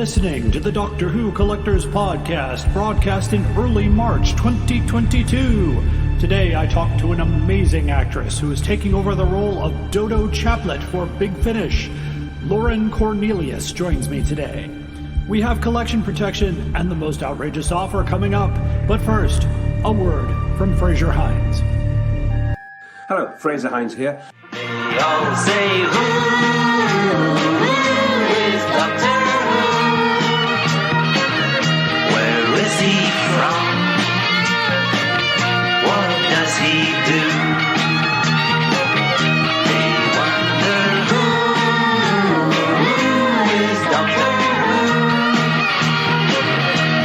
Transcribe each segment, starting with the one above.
listening to the Doctor Who Collectors Podcast, broadcasting early March 2022. Today I talk to an amazing actress who is taking over the role of Dodo Chaplet for Big Finish. Lauren Cornelius joins me today. We have collection protection and the most outrageous offer coming up. But first, a word from Fraser Hines. Hello, Fraser Hines here. They all say, who is Doctor Who? Where is he from? What does he do? They wonder who is Doctor Who?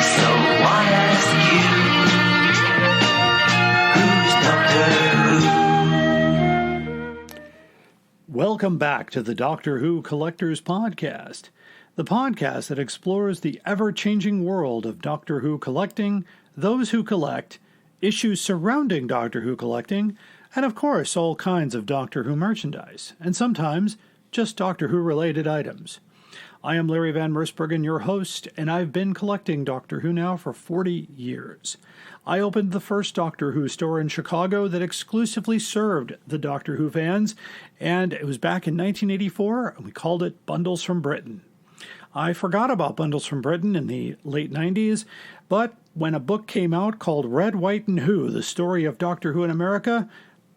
So I ask you, who's Doctor Who? Welcome back to the Doctor Who Collectors Podcast, the podcast that explores the ever-changing world of Doctor Who collecting, those who collect, issues surrounding Doctor Who collecting, and of course all kinds of Doctor Who merchandise, and sometimes just Doctor Who-related items. I am Larry Van Mersbergen, your host, and I've been collecting Doctor Who now for 40 years. I opened the first Doctor Who store in Chicago that exclusively served the Doctor Who fans, and it was back in 1984, and we called it Bundles from Britain. I forgot about Bundles from Britain in the late 90s, but when a book came out called Red, White, and Who, the story of Doctor Who in America,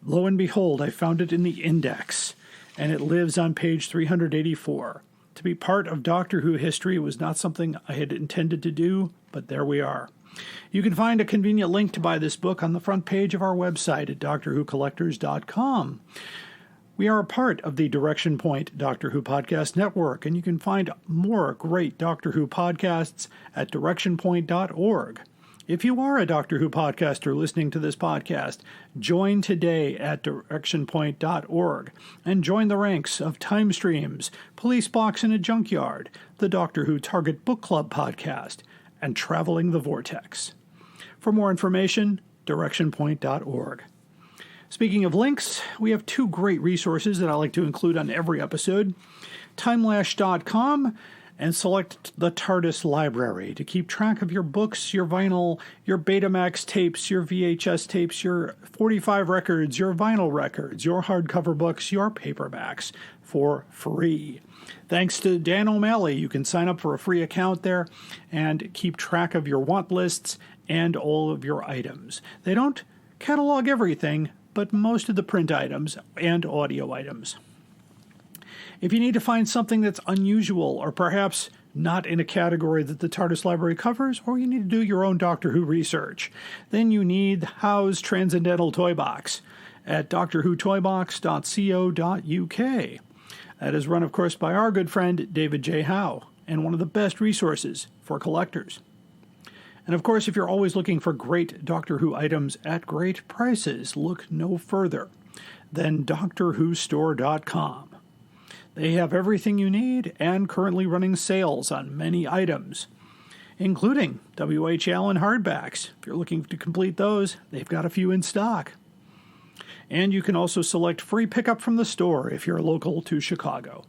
lo and behold, I found it in the index, and it lives on page 384. To be part of Doctor Who history was not something I had intended to do, but there we are. You can find a convenient link to buy this book on the front page of our website at DoctorWhoCollectors.com. We are a part of the Direction Point Doctor Who Podcast Network, and you can find more great Doctor Who podcasts at DirectionPoint.org. If you are a Doctor Who podcaster listening to this podcast, join today at DirectionPoint.org and join the ranks of Time Streams, Police Box in a Junkyard, the Doctor Who Target Book Club podcast, and Traveling the Vortex. For more information, DirectionPoint.org. Speaking of links, we have two great resources that I like to include on every episode. Timelash.com and select the TARDIS Library to keep track of your books, your vinyl, your Betamax tapes, your VHS tapes, your 45 records, your vinyl records, your hardcover books, your paperbacks for free. Thanks to Dan O'Malley, you can sign up for a free account there and keep track of your want lists and all of your items. They don't catalog everything, but most of the print items and audio items. If you need to find something that's unusual or perhaps not in a category that the TARDIS Library covers, or you need to do your own Doctor Who research, then you need Howe's Transcendental Toy Box at drwhotoybox.co.uk. That is run, of course, by our good friend David J. Howe, and one of the best resources for collectors. And of course, if you're always looking for great Doctor Who items at great prices, look no further than DoctorWhoStore.com. They have everything you need and currently running sales on many items, including W.H. Allen hardbacks. If you're looking to complete those, they've got a few in stock. And you can also select free pickup from the store if you're local to Chicago.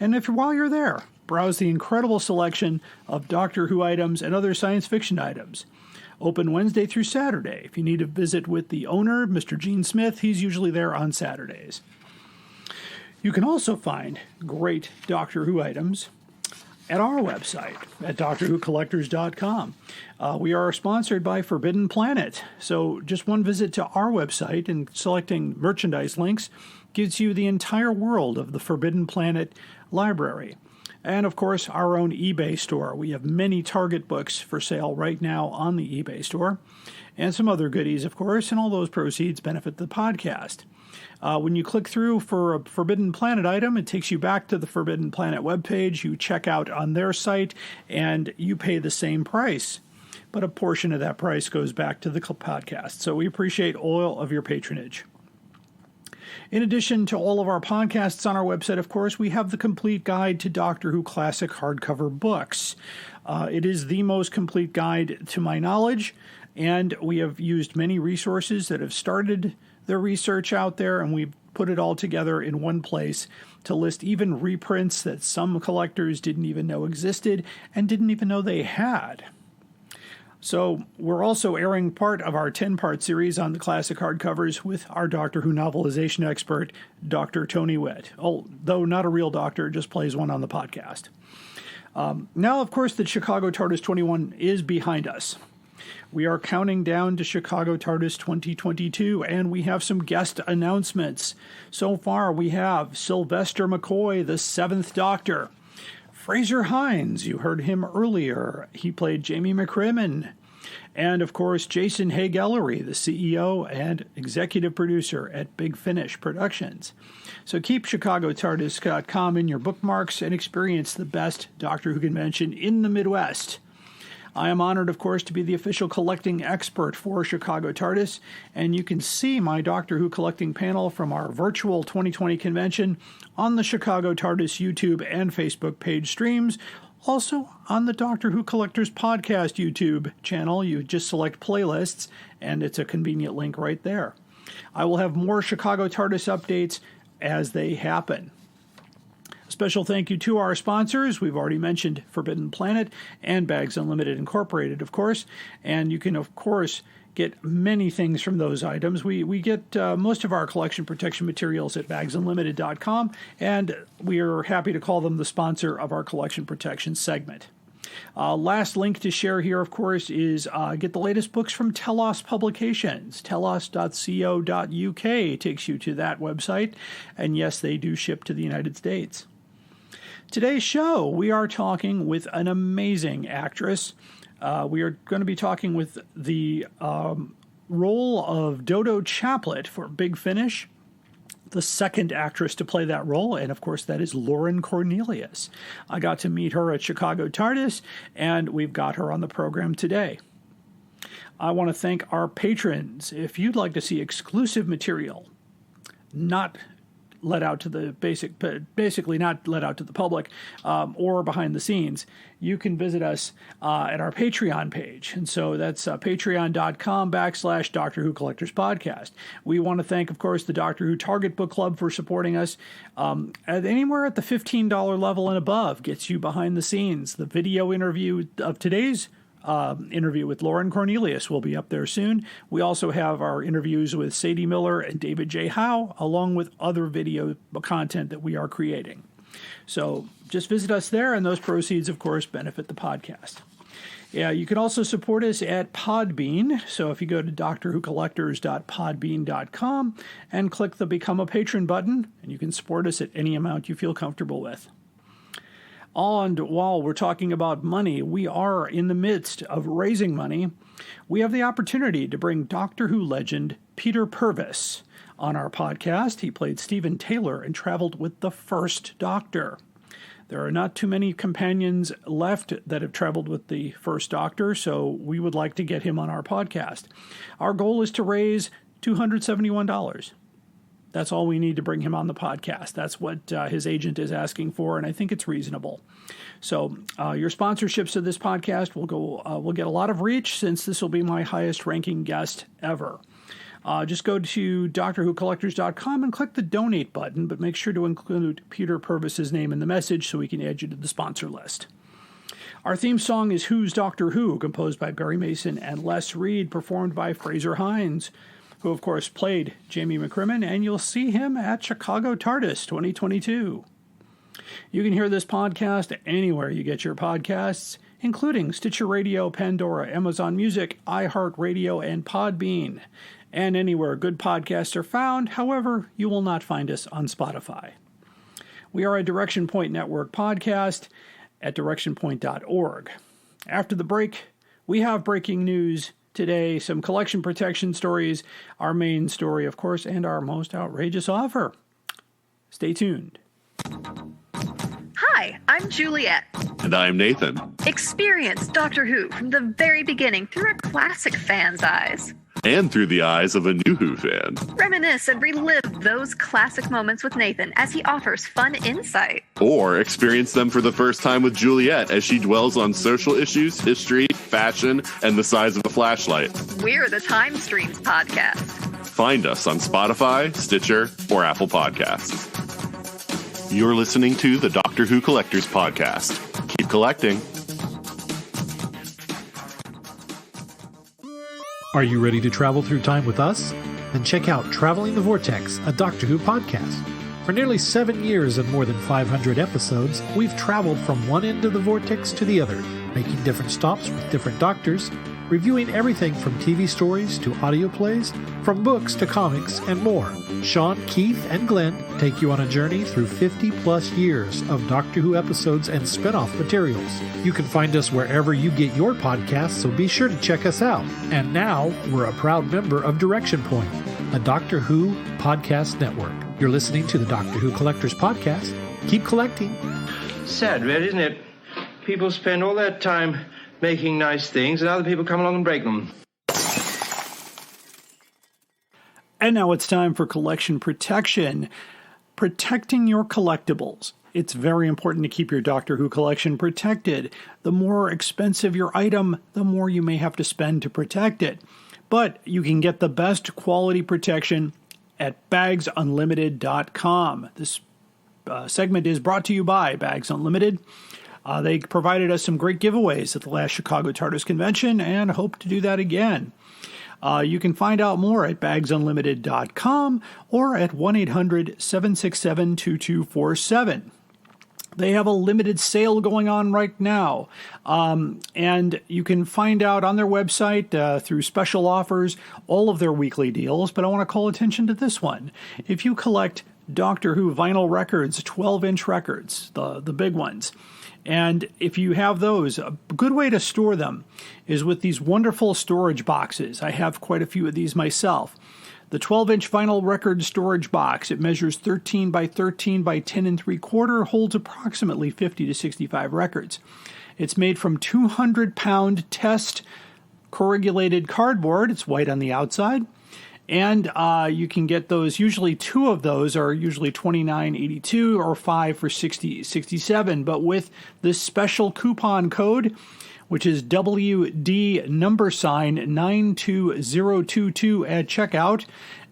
And while you're there, browse the incredible selection of Doctor Who items and other science fiction items. Open Wednesday through Saturday. If you need to visit with the owner, Mr. Gene Smith, he's usually there on Saturdays. You can also find great Doctor Who items at our website at DoctorWhoCollectors.com. We are sponsored by Forbidden Planet, so just one visit to our website and selecting merchandise links gives you the entire world of the Forbidden Planet library. And, of course, our own eBay store. We have many Target books for sale right now on the eBay store, and some other goodies, of course, and all those proceeds benefit the podcast. When you click through for a Forbidden Planet item, it takes you back to the Forbidden Planet webpage. You check out on their site, and you pay the same price. But a portion of that price goes back to the podcast. So we appreciate all of your patronage. In addition to all of our podcasts on our website, of course, we have the complete guide to Doctor Who classic hardcover books. It is the most complete guide to my knowledge, and we have used many resources that have started their research out there, and we've put it all together in one place to list even reprints that some collectors didn't even know existed and didn't even know they had. So we're also airing part of our 10-part series on the classic hardcovers with our Doctor Who novelization expert, Dr. Tony Witt. Although not a real doctor, just plays one on the podcast. Now, of course, the Chicago TARDIS 21 is behind us. We are counting down to Chicago TARDIS 2022, and we have some guest announcements. So far, we have Sylvester McCoy, the 7th Doctor. Fraser Hines, you heard him earlier. He played Jamie McCrimmon. And, of course, Jason Haig-Ellery, the CEO and executive producer at Big Finish Productions. So keep ChicagoTARDIS.com in your bookmarks and experience the best Doctor Who convention in the Midwest. I am honored, of course, to be the official collecting expert for Chicago TARDIS, and you can see my Doctor Who collecting panel from our virtual 2020 convention on the Chicago TARDIS YouTube and Facebook page streams, also on the Doctor Who Collectors Podcast YouTube channel. You just select playlists, and it's a convenient link right there. I will have more Chicago TARDIS updates as they happen. Special thank you to our sponsors. We've already mentioned Forbidden Planet and Bags Unlimited Incorporated, of course. And you can, of course, get many things from those items. We get most of our collection protection materials at bagsunlimited.com, and we are happy to call them the sponsor of our collection protection segment. Last link to share here, of course, is get the latest books from Telos Publications. Telos.co.uk takes you to that website. And yes, they do ship to the United States. Today's show, we are talking with an amazing actress. We are going to be talking with the role of Dodo Chaplet for Big Finish, the second actress to play that role, and of course that is Lauren Cornelius. I got to meet her at Chicago TARDIS, and we've got her on the program today. I want to thank our patrons. If you'd like to see exclusive material, not let out to the basically not let out to the public or behind the scenes, you can visit us at our Patreon page. And so that's patreon.com/Doctor Who Collectors Podcast. We want to thank, of course, the Doctor Who Target Book Club for supporting us. Anywhere at the $15 level and above gets you behind the scenes. The video interview of today's interview with Lauren Cornelius will be up there soon. We also have our interviews with Sadie Miller and David J. Howe, along with other video content that we are creating. So just visit us there, and those proceeds, of course, benefit the podcast. Yeah, you can also support us at Podbean. So if you go to drwhocollectors.podbean.com and click the Become a Patron button, and you can support us at any amount you feel comfortable with. And while we're talking about money, we are in the midst of raising money. We have the opportunity to bring Doctor Who legend Peter Purves on our podcast. He played Stephen Taylor and traveled with the First Doctor. There are not too many companions left that have traveled with the First Doctor, so we would like to get him on our podcast. Our goal is to raise $271. That's all we need to bring him on the podcast. That's what his agent is asking for, and I think it's reasonable. So your sponsorships of this podcast will get a lot of reach, since this will be my highest ranking guest ever. Just go to drwhocollectors.com and click the donate button, but make sure to include Peter Purves' name in the message so we can add you to the sponsor list. Our theme song is Who's Doctor Who, composed by Barry Mason and Les Reed, performed by Fraser Hines, who, of course, played Jamie McCrimmon, and you'll see him at Chicago TARDIS 2022. You can hear this podcast anywhere you get your podcasts, including Stitcher Radio, Pandora, Amazon Music, iHeartRadio, and Podbean, and anywhere good podcasts are found. However, you will not find us on Spotify. We are a Direction Point Network podcast at directionpoint.org. After the break, we have breaking news today, some collection protection stories, our main story, of course, and our most outrageous offer. Stay tuned. Hi, I'm Juliet. And I'm Nathan. Experience Doctor Who from the very beginning through a classic fan's eyes. And through the eyes of a new Who fan. Reminisce and relive those classic moments with Nathan as he offers fun insight. Or experience them for the first time with Juliet as she dwells on social issues, history, fashion, and the size of a flashlight. We're the Time Streams podcast. Find us on Spotify, Stitcher, or Apple Podcasts. You're listening to the Doctor Who Collectors Podcast. Keep collecting. Are you ready to travel through time with us? Then check out Traveling the Vortex, a Doctor Who podcast. For nearly 7 years and more than 500 episodes, we've traveled from one end of the vortex to the other, making different stops with different doctors, reviewing everything from TV stories to audio plays, from books to comics, and more. Sean, Keith, and Glenn take you on a journey through 50-plus years of Doctor Who episodes and spin-off materials. You can find us wherever you get your podcasts, so be sure to check us out. And now, we're a proud member of Direction Point, a Doctor Who podcast network. You're listening to the Doctor Who Collectors Podcast. Keep collecting. Sad, really, isn't it? People spend all their time making nice things, and other people come along and break them. And now it's time for collection protection. Protecting your collectibles. It's very important to keep your Doctor Who collection protected. The more expensive your item, the more you may have to spend to protect it. But you can get the best quality protection at bagsunlimited.com. This segment is brought to you by Bags Unlimited. They provided us some great giveaways at the last Chicago TARDIS convention and hope to do that again. You can find out more at bagsunlimited.com or at 1-800-767-2247. They have a limited sale going on right now, and you can find out on their website through special offers all of their weekly deals, but I want to call attention to this one. If you collect Doctor Who vinyl records, 12-inch records, the big ones, and if you have those, a good way to store them is with these wonderful storage boxes. I have quite a few of these myself. The 12-inch vinyl record storage box, it measures 13 by 13 by 10 3/4, holds approximately 50 to 65 records. It's made from 200-pound test corrugated cardboard. It's white on the outside. And you can get those, usually 2 of those are usually $29.82 or 5 for $60.67. But with this special coupon code, which is WD #92022 at checkout,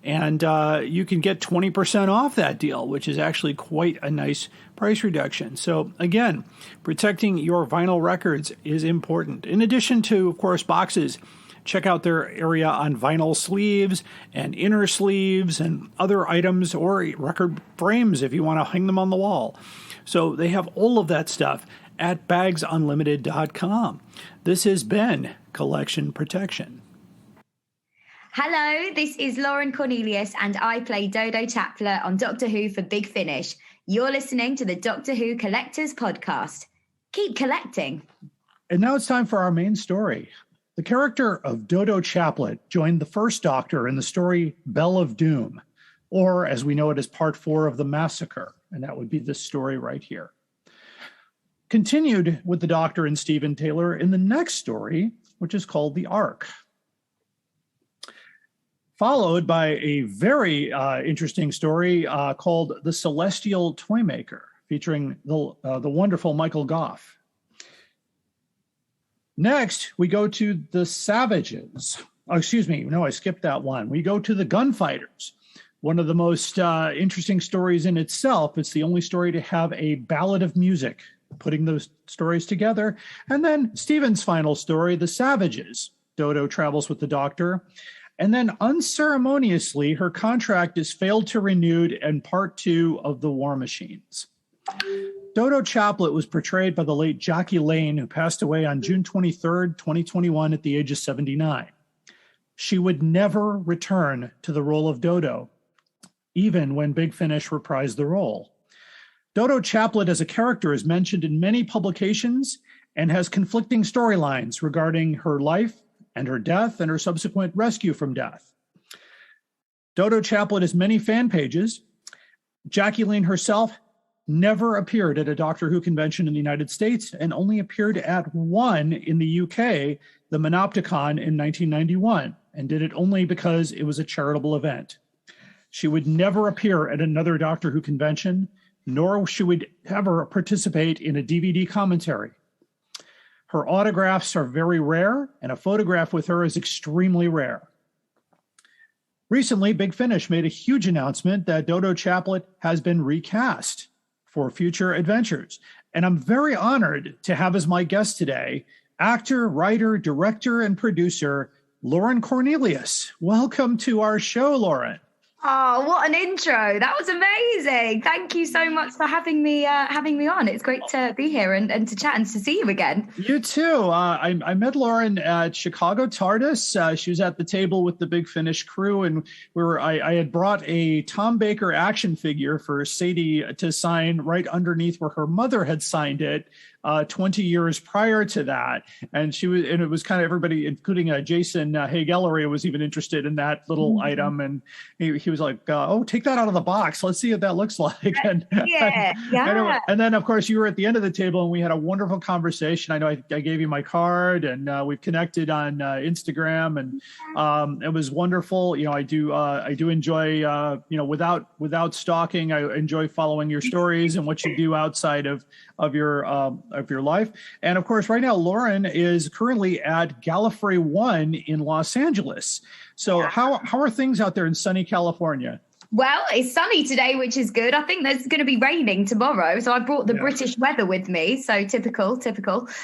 and you can get 20% off that deal, which is actually quite a nice price reduction. So again, protecting your vinyl records is important. In addition to, of course, boxes, check out their area on vinyl sleeves and inner sleeves and other items, or record frames if you want to hang them on the wall. So they have all of that stuff at bagsunlimited.com. This has been Collection Protection. Hello, this is Lauren Cornelius, and I play Dodo Chaplet on Doctor Who for Big Finish. You're listening to the Doctor Who Collectors Podcast. Keep collecting. And now it's time for our main story. The character of Dodo Chaplet joined the first Doctor in the story Bell of Doom, or as we know it as Part 4 of the Massacre, and that would be this story right here. Continued with the Doctor and Stephen Taylor in the next story, which is called The Ark. Followed by a very interesting story called The Celestial Toymaker, featuring the wonderful Michael Goff. Next, we go to the Savages. Oh, excuse me. No, I skipped that one. We go to the Gunfighters. One of the most interesting stories in itself. It's the only story to have a ballad of music, putting those stories together. And then Stephen's final story, The Savages. Dodo travels with the Doctor. And then unceremoniously, her contract is failed to renewed in Part 2 of The War Machines. Dodo Chaplet was portrayed by the late Jackie Lane, who passed away on June 23rd, 2021 at the age of 79. She would never return to the role of Dodo, even when Big Finish reprised the role. Dodo Chaplet as a character is mentioned in many publications and has conflicting storylines regarding her life and her death and her subsequent rescue from death. Dodo Chaplet has many fan pages. Jackie Lane herself never appeared at a Doctor Who convention in the United States and only appeared at one in the UK, the Monopticon, in 1991, and did it only because it was a charitable event. She would never appear at another Doctor Who convention, nor she would ever participate in a DVD commentary. Her autographs are very rare, and a photograph with her is extremely rare. Recently, Big Finish made a huge announcement that Dodo Chaplet has been recast for future adventures. And I'm very honored to have as my guest today, actor, writer, director, and producer, Lauren Cornelius. Welcome to our show, Lauren. Oh, what an intro. That was amazing. Thank you so much for having me on. It's great to be here and to chat and to see you again. You too. I met Lauren at Chicago TARDIS. She was at the table with the Big Finish crew, and I had brought a Tom Baker action figure for Sadie to sign right underneath where her mother had signed it 20 years prior to that. And it was kind of everybody, including Jason Haig-Ellery, was even interested in that little item. And he was like, oh, take that out of the box. Let's see what that looks like. And, and then, of course, you were at the end of the table and we had a wonderful conversation. I know I gave you my card and we've connected on Instagram, and it was wonderful. You know, I do enjoy, without stalking, I enjoy following your stories and what you do outside of your life. And of course, right now, Lauren is currently at Gallifrey 1 in Los Angeles. So how are things out there in sunny California? Well, it's sunny today, which is good. I think there's going to be raining tomorrow. So I brought the British weather with me. So typical.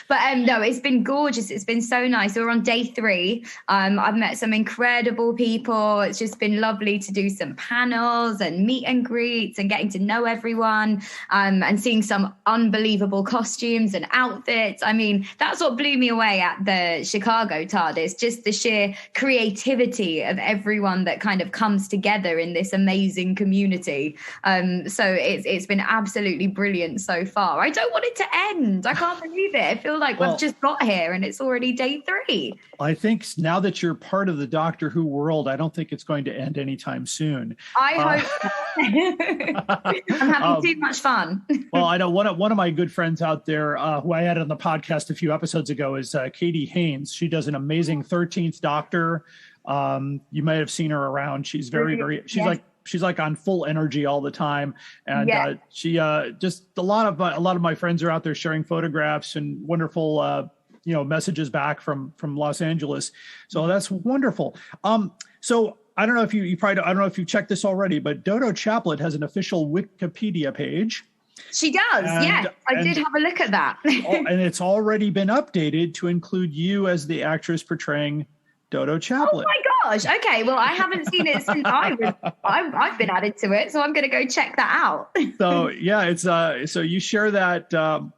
But no, it's been gorgeous. It's been so nice. We're on day 3. I've met some incredible people. It's just been lovely to do some panels and meet and greets and getting to know everyone, and seeing some unbelievable costumes and outfits. I mean, that's what blew me away at the Chicago TARDIS, just the sheer creativity of everyone that kind of comes together in this amazing community. So it's been absolutely brilliant so far. I don't want it to end. I can't believe it. I feel like we've just got here and it's already day 3. I think now that you're part of the Doctor Who world, I don't think it's going to end anytime soon. I hope I'm having too much fun. Well, I know one of my good friends out there who I had on the podcast a few episodes ago is Katie Haynes. She does an amazing 13th Doctor. You might have seen her around. She's she's like on full energy all the time. And she just a lot of my friends are out there sharing photographs and wonderful messages back from Los Angeles. So that's wonderful. So I don't know if I don't know if you checked this already, but Dodo Chaplet has an official Wikipedia page. She does, yes. I did have a look at that. And it's already been updated to include you as the actress portraying Dodo Chaplet. Oh my gosh. Okay. Well, I haven't seen it since I've been added to it. So I'm going to go check that out. So yeah, it's so you share that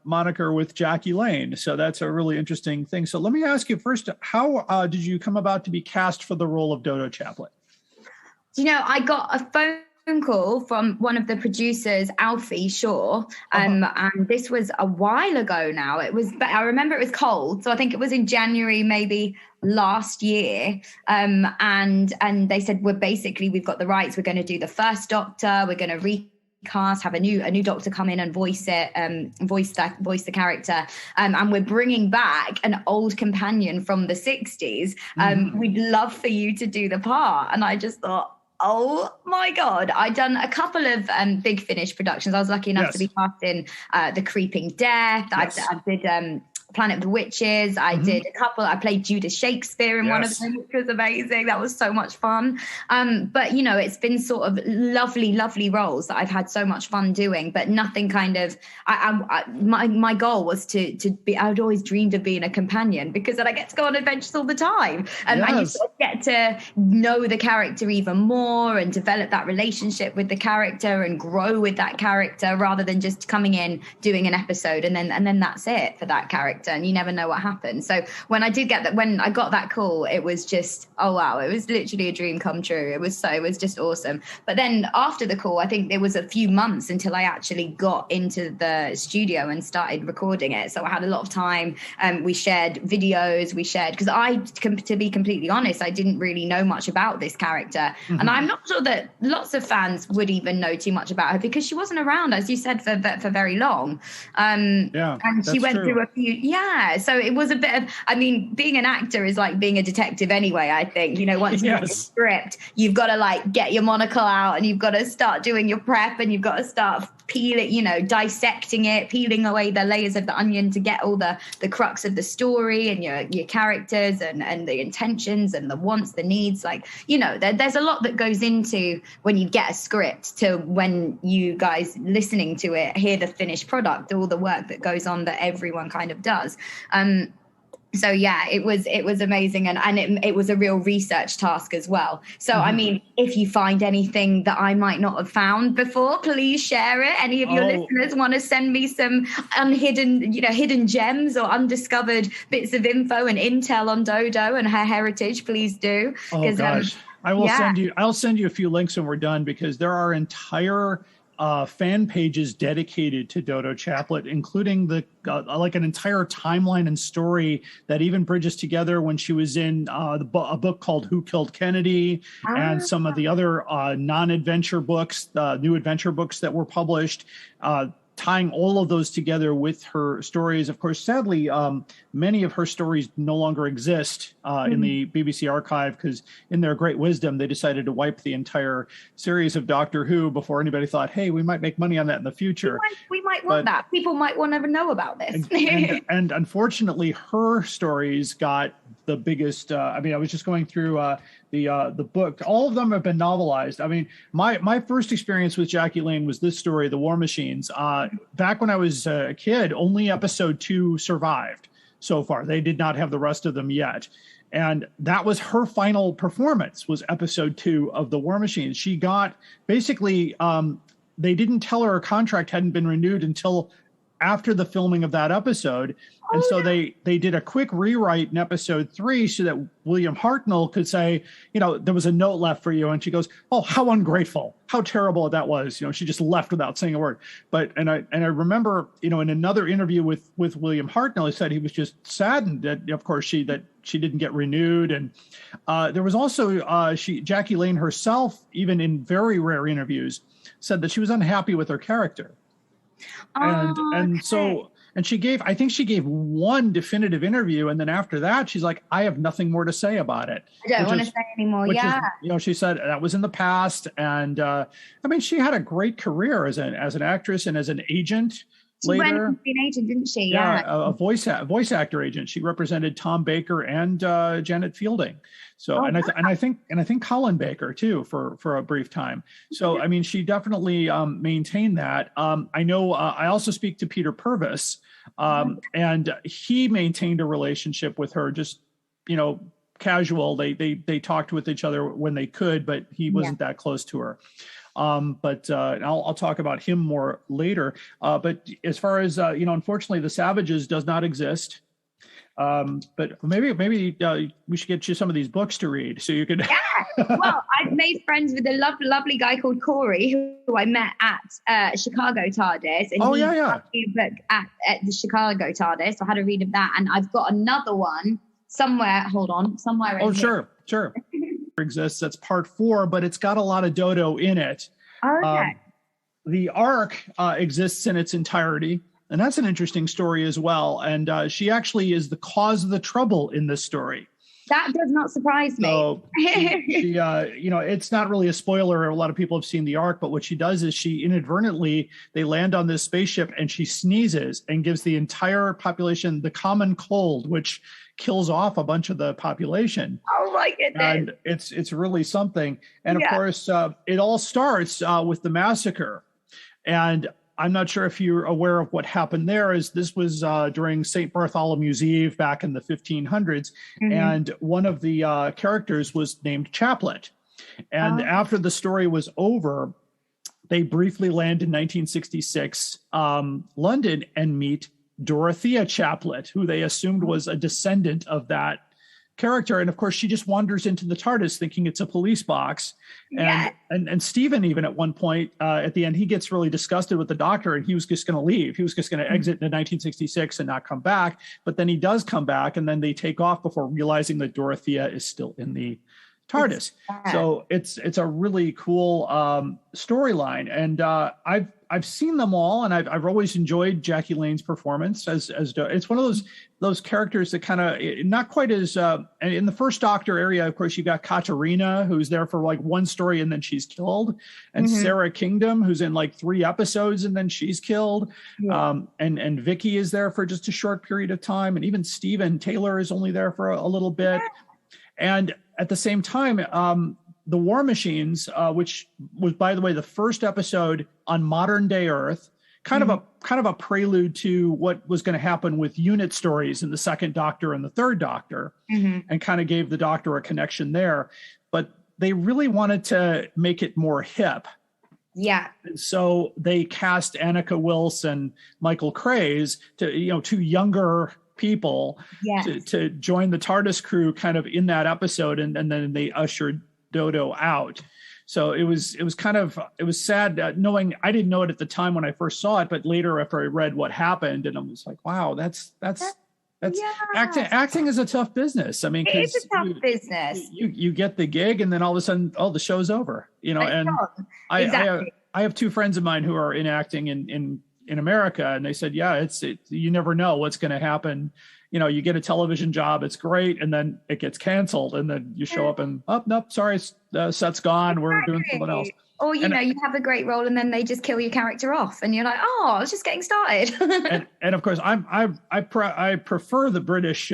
moniker with Jackie Lane. So that's a really interesting thing. So let me ask you first, how did you come about to be cast for the role of Dodo Chaplet? I got a phone call from one of the producers, Alfie Shaw, and this was a while ago now. I remember it was cold, so I think it was in January maybe last year, and they said we've got the rights, we're going to do the first Doctor, we're going to recast, have a new Doctor come in and voice the character, and we're bringing back an old companion from the 60s. We'd love for you to do the part. And I just thought, oh my God. I'd done a couple of Big Finish productions. I was lucky enough to be cast in The Creeping Death. Yes. I did Planet of the Witches. I did a couple. I played Judas Shakespeare in one of them, which was amazing. That was so much fun. But it's been sort of lovely roles that I've had so much fun doing, but nothing kind of, my goal was to be, I'd always dreamed of being a companion, because then I get to go on adventures all the time. And you sort of get to know the character even more and develop that relationship with the character and grow with that character, rather than just coming in, doing an episode and then that's it for that character. And you never know what happens. So when I got that call, it was just, oh wow, it was literally a dream come true. It was just awesome. But then after the call, I think there was a few months until I actually got into the studio and started recording it. So I had a lot of time. We shared videos, because to be completely honest, I didn't really know much about this character. And I'm not sure that lots of fans would even know too much about her, because she wasn't around, as you said, for very long. And she went through a few Yeah, so it was a bit of, I mean, being an actor is like being a detective anyway, I think. You know, once you get the script, you've got to like get your monocle out and you've got to start doing your prep and you've got to start peeling, you know, dissecting it, peeling away the layers of the onion to get all the crux of the story and your characters and the intentions and the wants, the needs. Like, you know, there's a lot that goes into when you get a script to when you guys listening to it hear the finished product, all the work that goes on that everyone kind of does. So yeah, it was amazing, and it was a real research task as well. So I mean, if you find anything that I might not have found before, please share it. Any of your listeners want to send me some hidden gems or undiscovered bits of info and intel on Dodo and her heritage, please do. Oh gosh, I'll send you a few links when we're done, because there are entire fan pages dedicated to Dodo Chaplet, including like an entire timeline and story that even bridges together when she was in a book called Who Killed Kennedy and some of the other non-adventure books, new adventure books that were published, tying all of those together with her stories. Of course, sadly, many of her stories no longer exist in the BBC archive, because in their great wisdom, they decided to wipe the entire series of Doctor Who before anybody thought, hey, we might make money on that in the future. We might want that. People might want to know about this. and unfortunately, her stories got the biggest. I mean, I was just going through the book. All of them have been novelized. I mean, my first experience with Jackie Lane was this story, The War Machines. Back when I was a kid, only episode 2 survived so far. They did not have the rest of them yet. And that was her final performance, was episode 2 of The War Machines. She got basically, they didn't tell her contract hadn't been renewed until after the filming of that episode. And so they did a quick rewrite in episode 3 so that William Hartnell could say, you know, there was a note left for you. And she goes, oh, how ungrateful, how terrible that was. You know, she just left without saying a word. And I remember, you know, in another interview with William Hartnell, he said he was just saddened that, of course, she didn't get renewed. And there was also Jackie Lane herself, even in very rare interviews, said that she was unhappy with her character. And she gave one definitive interview, and then after that, she's like, I have nothing more to say about it. I don't want to say anymore. Yeah. You know, she said that was in the past. And I mean, she had a great career as an actress and as an agent. She went to be an agent, didn't she? Yeah, a voice actor agent. She represented Tom Baker and Janet Fielding. So, I think Colin Baker too for a brief time. So, I mean, she definitely maintained that. I know. I also speak to Peter Purvis, and he maintained a relationship with her. Just, you know, casual. They talked with each other when they could, but he wasn't that close to her. But I'll talk about him more later. But as far as, you know, unfortunately, The Savages does not exist. But maybe we should get you some of these books to read so you could. Yeah. Well, I've made friends with a lovely guy called Corey, who I met at Chicago TARDIS. And he got me a book at the Chicago TARDIS. So I had a read of that. And I've got another one somewhere. Hold on. Somewhere. Oh, sure. Exists. That's part 4, but it's got a lot of Dodo in it. Okay. The Ark exists in its entirety, and that's an interesting story as well. And she actually is the cause of the trouble in this story. That does not surprise me. So she, you know, it's not really a spoiler. A lot of people have seen the Ark, but what she does is she inadvertently, they land on this spaceship and she sneezes and gives the entire population the common cold, which kills off a bunch of the population. Oh my goodness. And it's really something. And of course, it all starts with the massacre. And I'm not sure if you're aware of what happened there. Is this was during St. Bartholomew's Eve back in the 1500s. And one of the characters was named Chaplet. And after the story was over, they briefly land in 1966 London and meet Dorothea Chaplet, who they assumed was a descendant of that character. And of course, she just wanders into the TARDIS thinking it's a police box. And Stephen, even at one point, at the end, he gets really disgusted with the Doctor and he was just going to leave. He was just going to exit in 1966 and not come back. But then he does come back, and then they take off before realizing that Dorothea is still in the TARDIS. Yeah. So it's a really cool storyline, and I've seen them all, and I've always enjoyed Jackie Lane's performance as it's one of those characters that kind of not quite as in the first Doctor area. Of course, you got Katarina, who's there for like one story and then she's killed, and Sarah Kingdom, who's in like 3 episodes and then she's killed. And Vicky is there for just a short period of time, and even Steven Taylor is only there for a little bit. And at the same time, the War Machines, which was, by the way, the first episode on modern day Earth, kind of a prelude to what was going to happen with unit stories in the second Doctor and the third Doctor, and kind of gave the Doctor a connection there. But they really wanted to make it more hip. Yeah. And so they cast Annika Wills and Michael Craze to, 2 younger people to join the TARDIS crew kind of in that episode. And then they ushered Dodo out. So it was sad knowing, I didn't know it at the time when I first saw it, but later after I read what happened, and I was like, wow, that's acting is a tough business. I mean, it's a tough business. You get the gig and then all of a sudden, the show's over, and exactly. I have 2 friends of mine who are in acting in America, and they said, you never know what's going to happen. You get a television job, it's great, and then it gets canceled, and then you show up and, nope, sorry, set's gone. We're doing something else. Or, you have a great role and then they just kill your character off and you're like, oh, I was just getting started. and of course, I prefer the British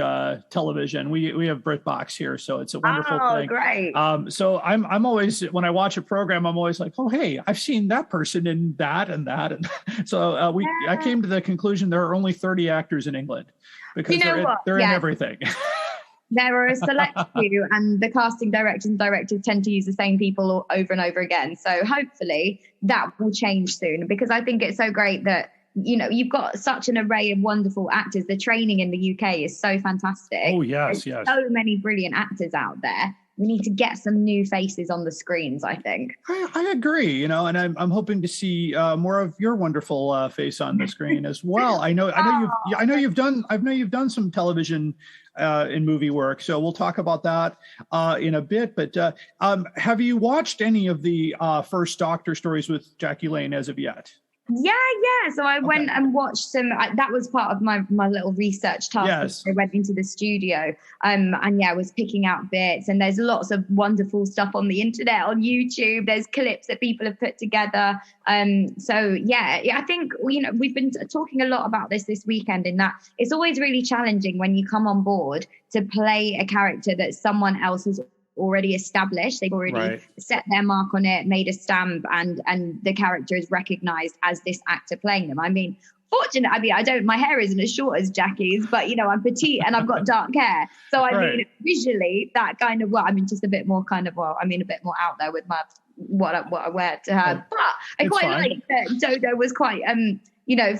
television. We have BritBox here, so it's a wonderful thing. Great. So I'm always, when I watch a program, I'm always like, oh, hey, I've seen that person in that and that. And so I came to the conclusion there are only 30 actors in England because they're in everything. There are a select few, and the casting directors and directors tend to use the same people over and over again. So hopefully that will change soon, because I think it's so great that, you've got such an array of wonderful actors. The training in the UK is so fantastic. Oh, yes, There's so many brilliant actors out there. We need to get some new faces on the screens, I think. I agree, and I'm hoping to see more of your wonderful face on the screen as well. I know you've done some television and movie work, so we'll talk about that in a bit. But have you watched any of the first Doctor stories with Jackie Lane as of yet? Yeah. So I went and watched some. That was part of my little research task. Yes. I went into the studio, and I was picking out bits. And there's lots of wonderful stuff on the internet, on YouTube. There's clips that people have put together. So I think we've been talking a lot about this weekend. In that it's always really challenging when you come on board to play a character that someone else has already established. They've already set their mark on it, made a stamp, and the character is recognized as this actor playing them. I mean, fortunately, my hair isn't as short as Jackie's, but I'm petite and I've got dark hair. So I mean, visually that kind of, just a bit more kind of, a bit more out there with my, what I wear to her. But I quite like that Dodo was quite,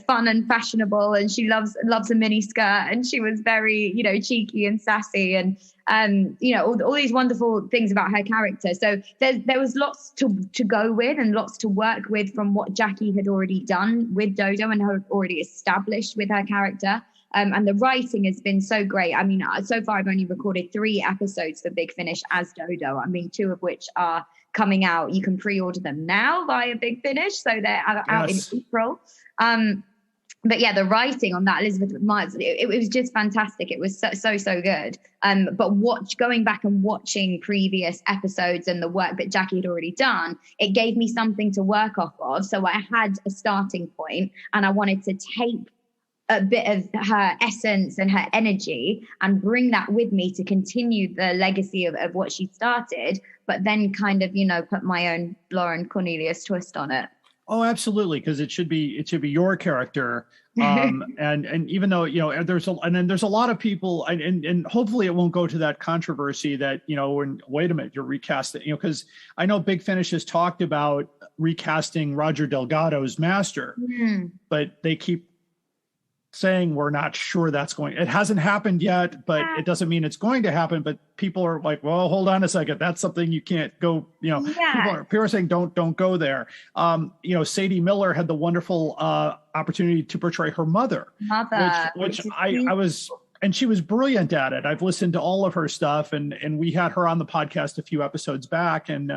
fun and fashionable, and she loves a mini skirt, and she was very, cheeky and sassy, and all these wonderful things about her character. So there was lots to go with and lots to work with from what Jackie had already done with Dodo and had already established with her character. And the writing has been so great. I mean, so far I've only recorded 3 episodes for Big Finish as Dodo. I mean, 2 of which are coming out. You can pre-order them now via Big Finish, so they're out in April. But yeah, the writing on that, Elizabeth Myers, it was just fantastic. It was so good. But going back and watching previous episodes and the work that Jackie had already done, it gave me something to work off of. So I had a starting point, and I wanted to take a bit of her essence and her energy and bring that with me to continue the legacy of what she started, but then kind of, put my own Lauren Cornelius twist on it. Oh, absolutely, because it should be your character, and even though there's a lot of people, and hopefully it won't go to that controversy that when wait a minute, you're recasting, because I know Big Finish has talked about recasting Roger Delgado's Master, but they keep saying we're not sure it hasn't happened yet, but it doesn't mean it's going to happen. But people are like, well, hold on a second, that's something you can't go, people are saying don't go there. Sadie Miller had the wonderful opportunity to portray her mother, which I was and she was brilliant at it. I've listened to all of her stuff, and we had her on the podcast a few episodes back, and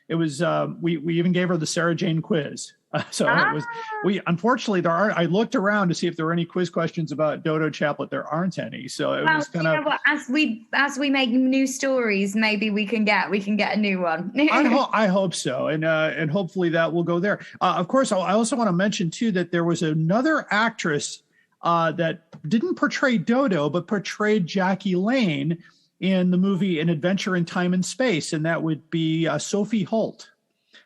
it was we even gave her the Sarah Jane quiz. So it was, unfortunately, I looked around to see if there were any quiz questions about Dodo Chaplet. There aren't any. So it was kind of, as we make new stories, maybe we can get a new one. I hope so. And hopefully that will go there. Of course, I also want to mention too, that there was another actress that didn't portray Dodo, but portrayed Jackie Lane in the movie An Adventure in Time and Space. And that would be Sophie Holt.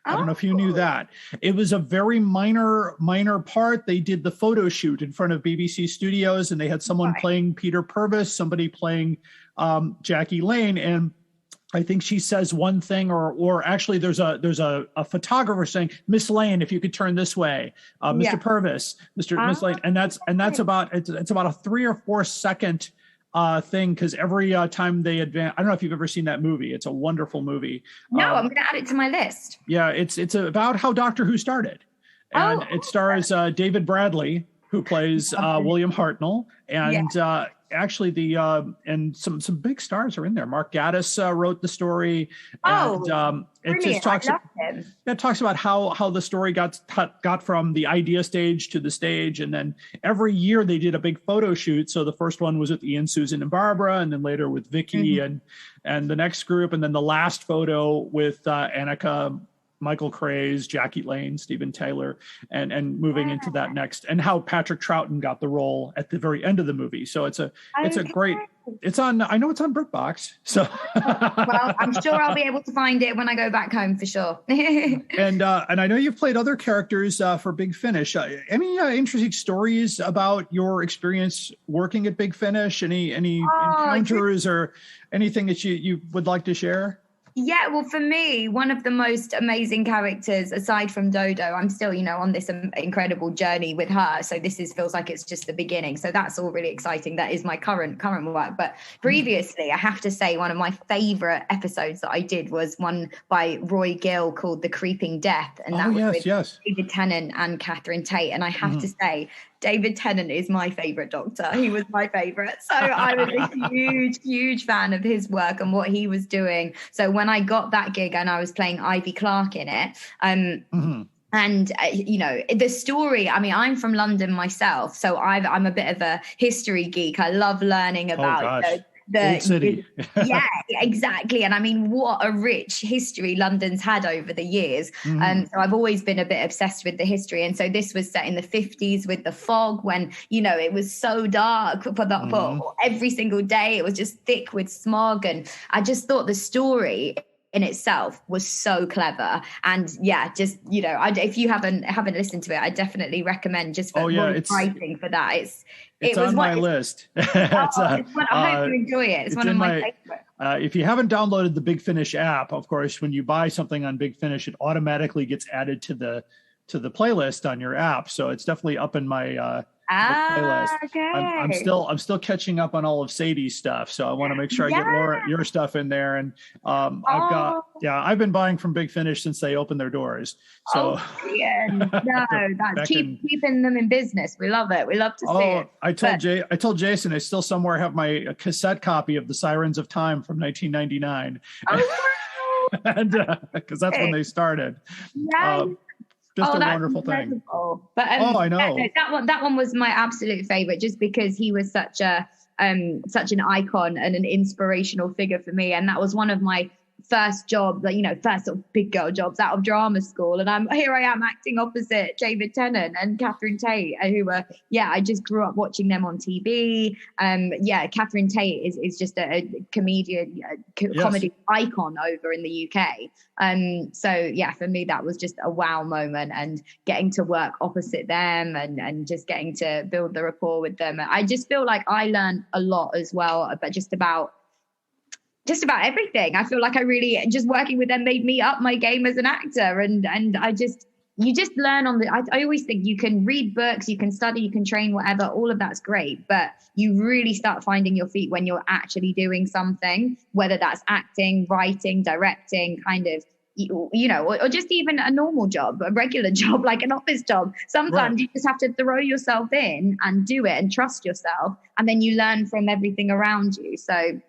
I don't know if you knew that. It was a very minor part. They did the photo shoot in front of BBC Studios, and they had someone playing Peter Purvis, somebody playing Jackie Lane, and I think she says one thing, or actually there's a photographer saying, "Miss Lane, if you could turn this way, Mr. Purvis, Miss Lane," and that's about it's about a 3 or 4 second thing, because every time they advance, I don't know if you've ever seen that movie. It's a wonderful movie. No, I'm going to add it to my list. Yeah, it's about how Doctor Who started, and it stars David Bradley, who plays William Hartnell, and actually and some big stars are in there. Mark Gatiss wrote the story, and it just talks about how the story got from the idea stage to the stage, and then every year they did a big photo shoot. So the first one was with Ian, Susan, and Barbara, and then later with Vicky and the next group, and then the last photo with Annika, Michael Craze, Jackie Lane, Steven Taylor, and moving into that next, and how Patrick Troughton got the role at the very end of the movie. So it's a great. I know it's on BritBox. So well, I'm sure I'll be able to find it when I go back home for sure. And I know you've played other characters for Big Finish. Any interesting stories about your experience working at Big Finish? Any encounters or anything that you would like to share? Yeah, well, for me, one of the most amazing characters, aside from Dodo, I'm still, on this incredible journey with her. So this feels like it's just the beginning. So that's all really exciting. That is my current work. But previously, I have to say, one of my favorite episodes that I did was one by Roy Gill called The Creeping Death. And that was with David Tennant and Catherine Tate. And I have to say, David Tennant is my favorite Doctor. He was my favorite. So I was a huge, huge fan of his work and what he was doing. So when I got that gig and I was playing Ivy Clark in it, and the story, I mean, I'm from London myself, so I'm a bit of a history geek. I love learning about Old city. Yeah, exactly. And I mean, what a rich history London's had over the years. So I've always been a bit obsessed with the history. And so this was set in the 50s with the fog, when, it was so dark for every single day. It was just thick with smog. And I just thought the story in itself was so clever. And if you haven't listened to it, I definitely recommend just for writing for that. It's on my list. I hope you enjoy it. It's one of my favorite. If you haven't downloaded the Big Finish app, of course, when you buy something on Big Finish, it automatically gets added to the playlist on your app. So it's definitely up in my playlist. Okay. I'm still catching up on all of Sadie's stuff, so I want to make sure I get Laura, your stuff in there. And I've been buying from Big Finish since they opened their doors. So that's keeping them in business. We love it. We love to see it. I told Jason I still somewhere have my cassette copy of the Sirens of Time from 1999, and because that's when they started. Just a wonderful thing. But I know that one was my absolute favorite, just because he was such an icon and an inspirational figure for me, and that was one of my first jobs, first sort of big girl jobs out of drama school, and I am acting opposite David Tennant and Catherine Tate, who were I just grew up watching them on TV. Catherine Tate is just a comedian, comedy icon over in the UK. For me that was just a wow moment, and getting to work opposite them and just getting to build the rapport with them. I just feel like I learned a lot as well, but just about everything. I feel like I really, just working with them made me up my game as an actor. And you just learn I always think you can read books, you can study, you can train, whatever, all of that's great. But you really start finding your feet when you're actually doing something, whether that's acting, writing, directing, kind of, or just even a normal job, a regular job, like an office job. Sometimes you just have to throw yourself in and do it and trust yourself. And then you learn from everything around you. So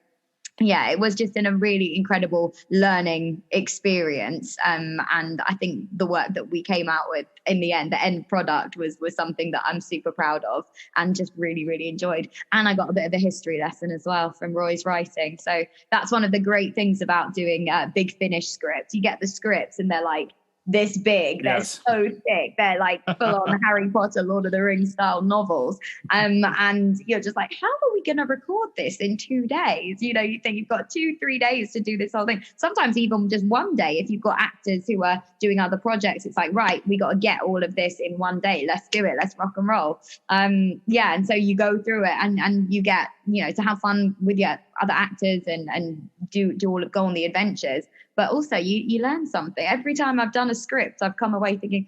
yeah, it was just a really incredible learning experience. And I think the work that we came out with in the end, the end product was something that I'm super proud of and just really, really enjoyed. And I got a bit of a history lesson as well from Roy's writing. So that's one of the great things about doing Big Finish scripts. You get the scripts and they're like this big, they're so thick, they're like full on Harry Potter, Lord of the Rings style novels. And you're just like, how are we going to record this in 2 days? You think you've got 2-3 days to do this whole thing. Sometimes even just one day, if you've got actors who are doing other projects, it's like, right, we got to get all of this in one day. Let's do it. Let's rock and roll. And so you go through it and you get, to have fun with your other actors and go on the adventures. But also you learn something. Every time I've done a script, I've come away thinking,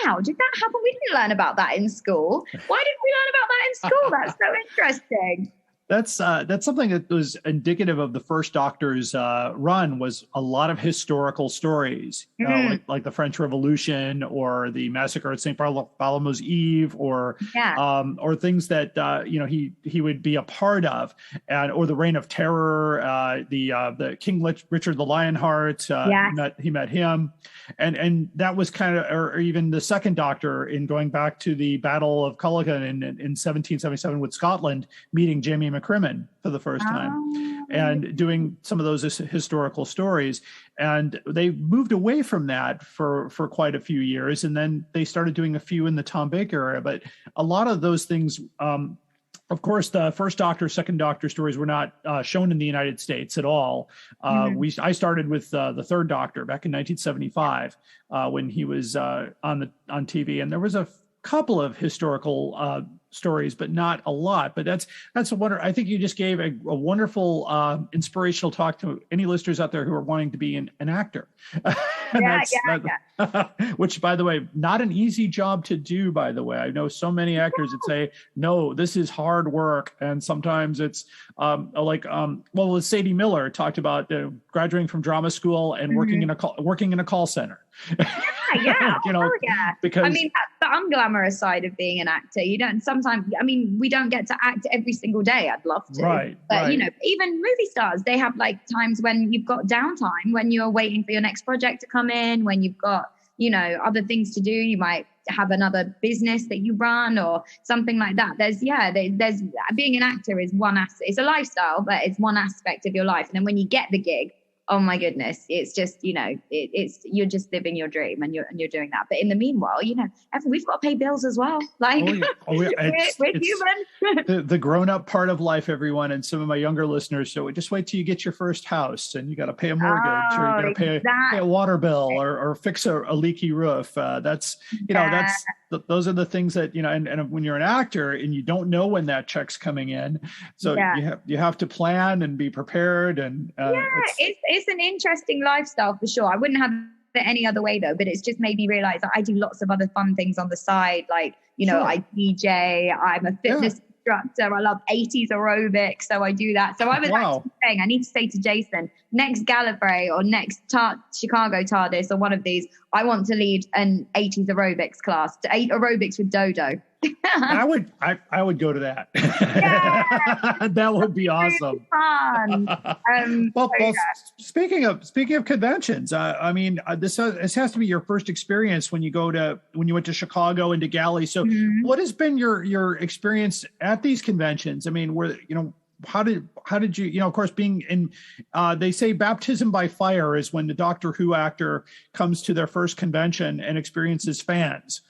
wow, did that happen? We didn't learn about that in school. Why didn't we learn about that in school? That's so interesting. That's something that was indicative of the first Doctor's run, was a lot of historical stories, like the French Revolution or the Massacre at St. Bartholomew's Eve, or things that he would be a part of, or the Reign of Terror, the King Richard the Lionheart. He met him, and that was kind of, or even the second Doctor in going back to the Battle of Culloden in 1777 with Scotland, meeting Jamie McCrimmon for the first time and doing some of those historical stories. And they moved away from that for quite a few years. And then they started doing a few in the Tom Baker era. But a lot of those things, of course, the first Doctor, second Doctor stories were not shown in the United States at all. I started with the third Doctor back in 1975 when he was on TV. And there was a couple of historical stories, but not a lot. But that's a wonder. I think you just gave a wonderful inspirational talk to any listeners out there who are wanting to be an actor. Which, by the way, not an easy job to do, by the way. I know so many actors that say, no, this is hard work. And sometimes it's Sadie Miller talked about graduating from drama school and working in a call center. Because that's the unglamorous side of being an actor. You don't sometimes, we don't get to act every single day. I'd love to. But even movie stars, they have like times when you've got downtime, when you're waiting for your next project to come in, when you've got, other things to do. You might have another business that you run or something like that. There's being an actor is one aspect. It's a lifestyle, but it's one aspect of your life. And then when you get the gig, oh my goodness, it's just, it's you're just living your dream and you're doing that. But in the meanwhile, we've got to pay bills as well. Like we're human. the grown-up part of life, everyone. And some of my younger listeners, so just wait till you get your first house and you got to pay a mortgage or you got to pay a water bill or fix a leaky roof. Those are the things that, and when you're an actor and you don't know when that check's coming in, so you have to plan and be prepared. And it's an interesting lifestyle for sure. I wouldn't have it any other way though, but it's just made me realize that I do lots of other fun things on the side. Like, I DJ, I'm a fitness instructor. I love 80s aerobics. So I do that. So I was actually saying, I need to say to Jason, next Gallifrey or next Chicago TARDIS or one of these, I want to lead an 80s aerobics class, to aerobics with Dodo. I would go to that. That would be awesome. Fun. Speaking of conventions, this has to be your first experience when you went to Chicago and to Galley. So, what has been your experience at these conventions? I mean, how did you, of course, being in, they say baptism by fire is when the Doctor Who actor comes to their first convention and experiences fans.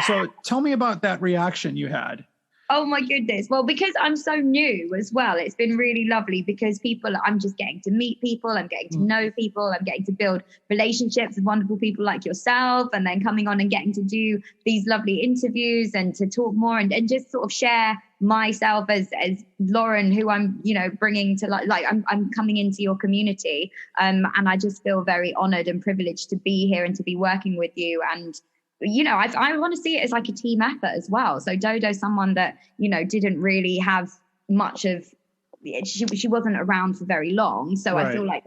So tell me about that reaction you had. Oh my goodness. Well, because I'm so new as well, it's been really lovely because I'm just getting to meet people. I'm getting to know people. I'm getting to build relationships with wonderful people like yourself, and then coming on and getting to do these lovely interviews and to talk more and just sort of share myself as Lauren, who I'm, bringing to I'm coming into your community. And I just feel very honored and privileged to be here and to be working with you. And I want to see it as like a team effort as well. So Dodo's someone that, didn't really have much of she wasn't around for very long. So I feel like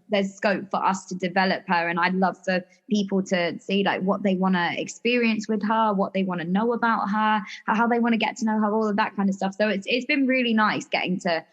there's scope for us to develop her, and I'd love for people to see like what they want to experience with her, what they want to know about her, how they want to get to know her, all of that kind of stuff. So it's been really nice getting to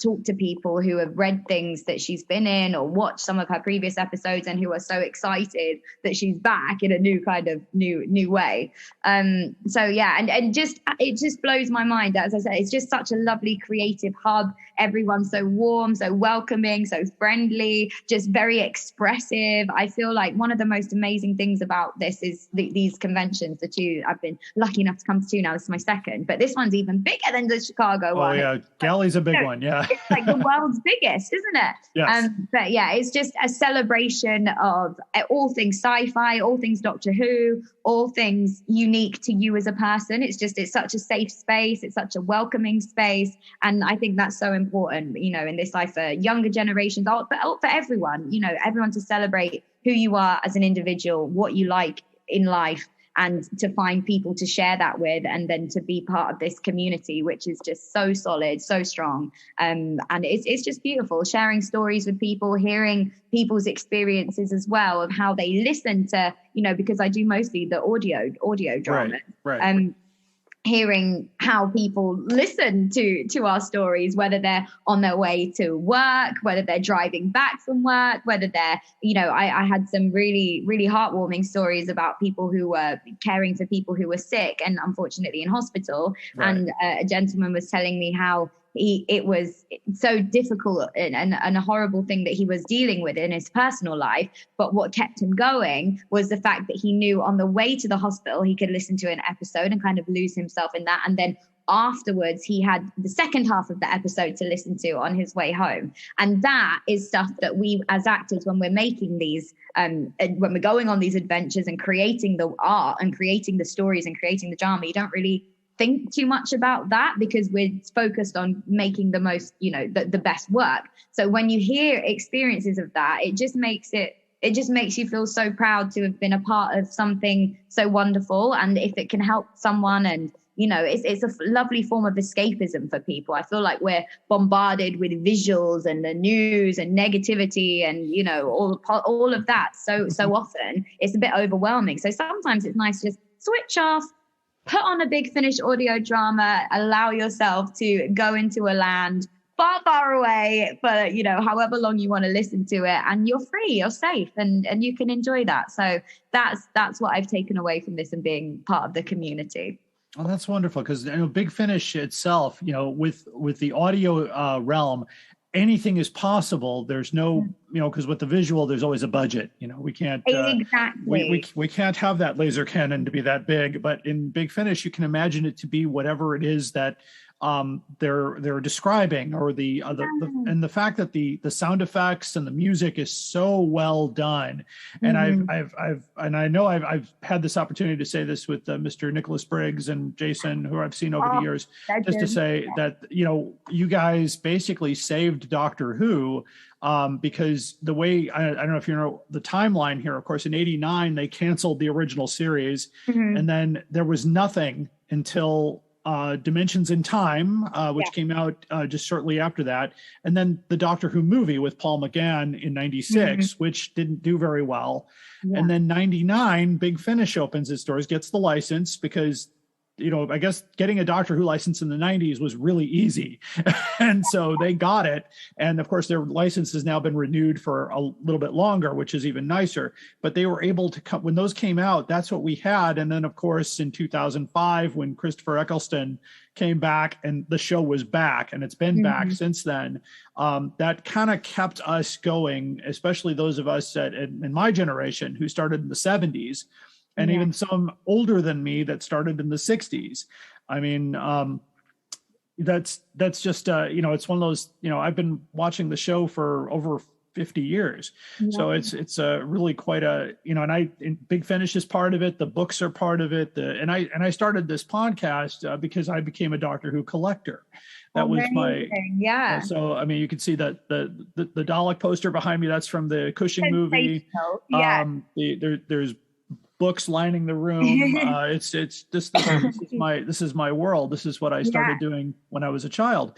talk to people who have read things that she's been in or watched some of her previous episodes and who are so excited that she's back in a new kind of new way. So yeah, and just it just blows my mind. As I said, it's just such a lovely creative hub. Everyone's so warm, so welcoming, so friendly, just very expressive. I feel like one of the most amazing things about this is these conventions, the two I've been lucky enough to come to now. This is my second, but this one's even bigger than the Chicago one. Oh yeah, Galley's a big one. Yeah, it's like the world's biggest, isn't it? Yes. But yeah, it's just a celebration of all things sci-fi, all things Doctor Who, all things unique to you as a person. It's such a safe space. It's such a welcoming space. And I think that's so important, you know, in this life for younger generations, but for everyone, you know, everyone to celebrate who you are as an individual, what you like in life, and to find people to share that with, and then to be part of this community, which is just so solid, so strong. And it's just beautiful, sharing stories with people, hearing people's experiences as well of how they listen to, you know, because I do mostly the audio drama. Right. Hearing how people listen to our stories, whether they're on their way to work, whether they're driving back from work, whether they're, you know, I had some really, really heartwarming stories about people who were caring for people who were sick and unfortunately in hospital. Right. And a gentleman was telling me how it was so difficult and a horrible thing that he was dealing with in his personal life. But what kept him going was the fact that he knew on the way to the hospital, he could listen to an episode and kind of lose himself in that. And then afterwards, he had the second half of the episode to listen to on his way home. And that is stuff that we as actors, when we're making these, when we're going on these adventures and creating the art and creating the stories and creating the drama, you don't really think too much about that because we're focused on making the most, you know, the best work. So when you hear experiences of that, it just makes you feel so proud to have been a part of something so wonderful. And if it can help someone, and you know, it's a lovely form of escapism for people. I feel like we're bombarded with visuals and the news and negativity and, you know, all of that so often. It's a bit overwhelming. So sometimes it's nice to just switch off, put on a Big Finish audio drama, allow yourself to go into a land far, far away for, you know, however long you want to listen to it, and you're free, you're safe, and you can enjoy that. So that's what I've taken away from this and being part of the community. Oh, that's wonderful, because, you know, Big Finish itself, you know, with the audio realm, anything is possible. There's no, you know, because with the visual, there's always a budget. You know, we can't exactly. We can't have that laser cannon to be that big. But in Big Finish, you can imagine it to be whatever it is that they're describing, or and the fact that the sound effects and the music is so well done. And I've had this opportunity to say this with Mr. Nicholas Briggs and Jason, who I've seen over the years, just to say that, you know, you guys basically saved Doctor Who, because the way, I don't know if you know the timeline here, of course, in '89, they canceled the original series, and then there was nothing until Dimensions in Time, which came out just shortly after that. And then the Doctor Who movie with Paul McGann in '96, which didn't do very well. Yeah. And then '99, Big Finish opens its doors, gets the license, because, you know, I guess getting a Doctor Who license in the '90s was really easy. And so they got it. And of course, their license has now been renewed for a little bit longer, which is even nicer. But they were able to come, when those came out, that's what we had. And then, of course, in 2005, when Christopher Eccleston came back and the show was back, and it's been back since then, that kind of kept us going, especially those of us in my generation who started in the '70s. And even some older than me that started in the '60s. I mean, that's just, you know, it's one of those, you know, I've been watching the show for over 50 years. Yeah. So it's really quite a, you know, and Big Finish is part of it. The books are part of it. And I started this podcast because I became a Doctor Who collector. That was my, so, I mean, you can see that the Dalek poster behind me, that's from the Cushing movie. Yeah. There's books lining the room. This is my world. This is what I started doing when I was a child.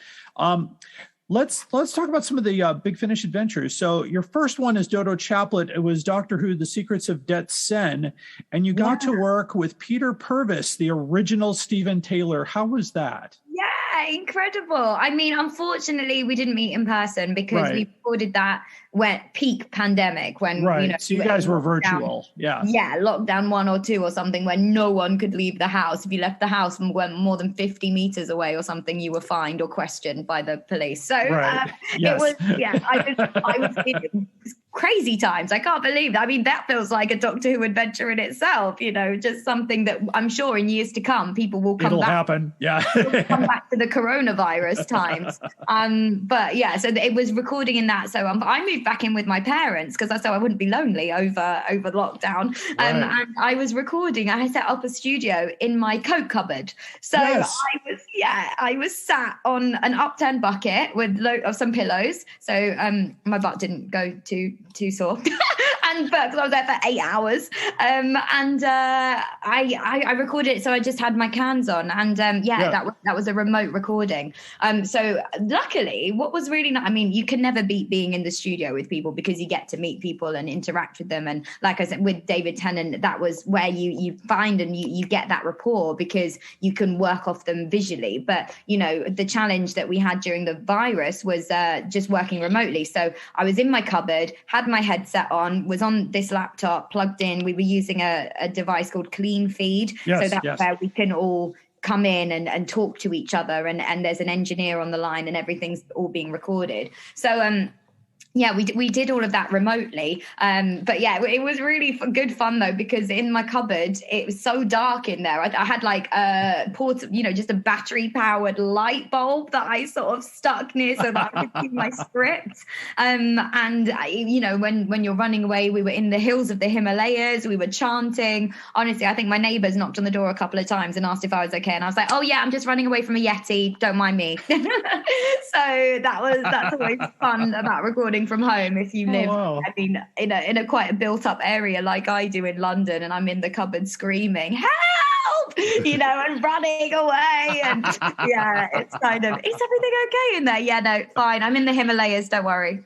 Let's talk about some of the Big Finish adventures. So your first one is Dodo Chaplet. It was Doctor Who: The Secrets of Det Sen, and you got to work with Peter Purvis, the original Stephen Taylor. How was that? Yeah, incredible. I mean, unfortunately, we didn't meet in person because we recorded that when peak pandemic, when so you guys were virtual. Lockdown 1 or 2 or something, when no one could leave the house. If you left the house and went more than 50 meters away or something, you were fined or questioned by the police. So it was I was in crazy times. I can't believe that. I mean, that feels like a Doctor Who adventure in itself, just something that I'm sure in years to come people will come back. Happen. Come back to the coronavirus times. So it was recording in that. So I moved back in with my parents because I wouldn't be lonely over lockdown. And I was recording. I set up a studio in my coat cupboard. So I was sat on an upturned bucket with some pillows. So my butt didn't go too sore. And because I was there for 8 hours, I recorded it, so I just had my cans on, and that was a remote recording. So luckily, what was really nice, I mean, you can never beat being in the studio with people because you get to meet people and interact with them. And like I said, with David Tennant, that was where you find and you get that rapport because you can work off them visually. But the challenge that we had during the virus was just working remotely. So I was in my cupboard, had my headset on, was on this laptop plugged in. We were using a device called Clean Feed. So that's where we can all come in and talk to each other. And there's an engineer on the line and everything's all being recorded. So, we did all of that remotely. It was really good fun though, because in my cupboard, it was so dark in there. I had like just a battery powered light bulb that I sort of stuck near so that I could see my script. When you're running away, we were in the hills of the Himalayas. We were chanting. Honestly, I think my neighbors knocked on the door a couple of times and asked if I was okay. And I was like, oh yeah, I'm just running away from a Yeti. Don't mind me. So that's always fun about recording from home if you live I mean in a quite a built up area like I do in London, and I'm in the cupboard screaming help and running away, and it's kind of, is everything okay in there? Fine, I'm in the Himalayas, don't worry.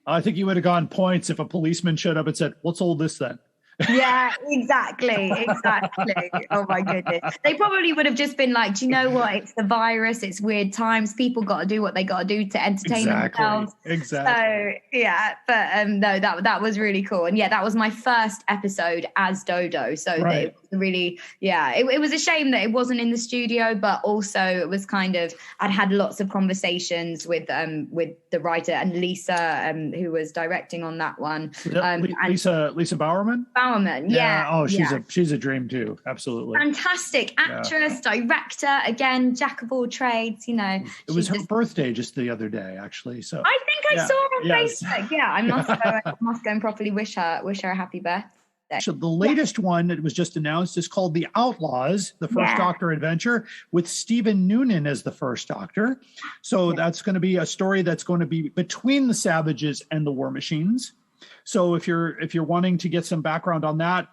I think you would have gone points if a policeman showed up and said, what's all this then? Yeah, exactly. Oh my goodness. They probably would have just been like, do you know what? It's the virus. It's weird times. People got to do what they got to do to entertain themselves. Exactly. So no, that was really cool. And that was my first episode as Dodo. So it really, it was a shame that it wasn't in the studio, but also it was kind of, I'd had lots of conversations with the writer and Lisa, who was directing on that one. Lisa Bowerman? She's a dream too. Absolutely. Fantastic actress, director, again, jack of all trades, It was her birthday just the other day, actually. So I think I saw her on Facebook. Yeah, I must go and properly wish her a happy birthday. So the latest one that was just announced is called The Outlaws, the first Doctor adventure, with Stephen Noonan as the first Doctor. So that's going to be a story that's going to be between the Savages and the War Machines. So if you're wanting to get some background on that,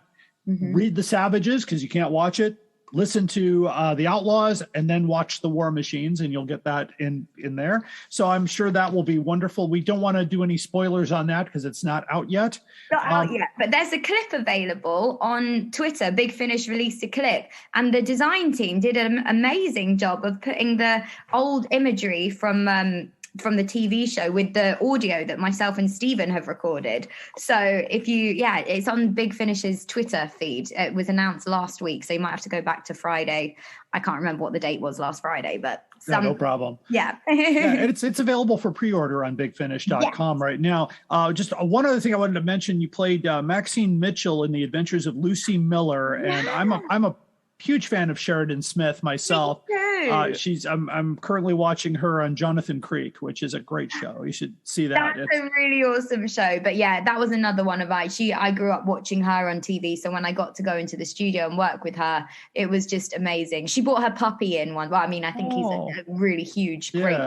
read The Savages because you can't watch it. Listen to The Outlaws and then watch The War Machines, and you'll get that in there. So I'm sure that will be wonderful. We don't want to do any spoilers on that because it's not out yet. Not out yet, but there's a clip available on Twitter. Big Finish released a clip, and the design team did an amazing job of putting the old imagery from the TV show with the audio that myself and Stephen have recorded. So if it's on Big Finish's Twitter feed. It was announced last week, so you might have to go back to Friday. I can't remember what the date was last Friday, but no problem. Yeah. It's available for pre-order on bigfinish.com right now. Just one other thing I wanted to mention, you played Maxine Mitchell in The Adventures of Lucy Miller, and I'm a huge fan of Sheridan Smith myself. I'm currently watching her on Jonathan Creek, which is a great show. You should see that. That's a really awesome show. But that was another one of I grew up watching her on TV. So when I got to go into the studio and work with her, it was just amazing. She brought her puppy in one. Well, I mean, I think he's a really huge, great